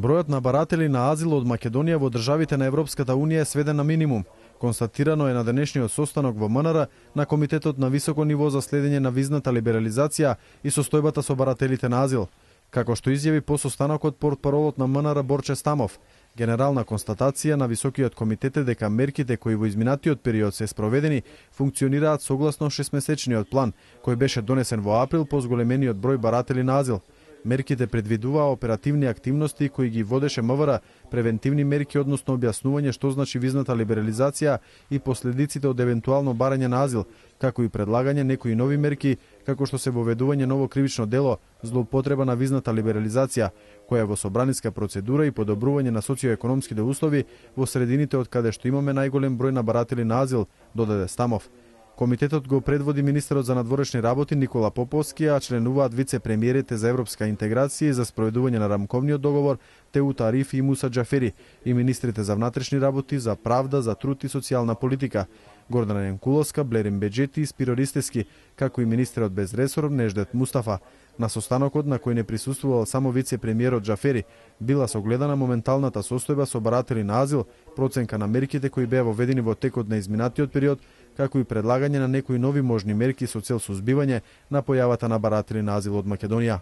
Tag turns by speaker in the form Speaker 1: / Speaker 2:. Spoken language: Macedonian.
Speaker 1: Бројот на баратели на азил од Македонија во државите на Европската Унија е сведен на минимум. Констатирано е на денешниот состанок во МНР на Комитетот на високо ниво за следење на визната либерализација и состојбата со барателите на азил. Како што изјави по состанокот портпаролот на МНР Борче Стамов, генерална констатација на високиот комитет е дека мерките кои во изминатиот период се спроведени функционираат согласно 6-месечниот план, кој беше донесен во април по зголемениот број баратели на азил. Мерките предвидуваа оперативни активности кои ги водеше МВР, превентивни мерки односно објаснување што значи визната либерализација и последиците од евентуално барање на азил, како и предлагање некои нови мерки, како што се воведување ново кривично дело, злоупотреба на визната либерализација, која е во собраниска процедура и подобрување на социоекономските услови во средините од каде што имаме најголем број на баратели на азил, додаде Стамов. Комитетот го предводи министерот за надворешни работи Никола Поповски, а членуваат вице-премиерите за европска интеграција и за спроведување на рамковниот договор Теут Ариф и Муса Џафери и министрите за внатрешни работи, за правда, за труд и социјална политика Гордана Јанкуловска, Блерин Беџети и Спиро Ристевски, како и министерот без ресор Неждет Мустафа. На состанокот, на кој не присуствувал само вице-премиерот Џафери, била согледана моменталната состојба со баратели на азил, проценка на мерките кои беа воведени во текот на изминатиот период, како и предлагање на некои нови можни мерки со цел сузбивање на појавата на баратели на азил од Македонија.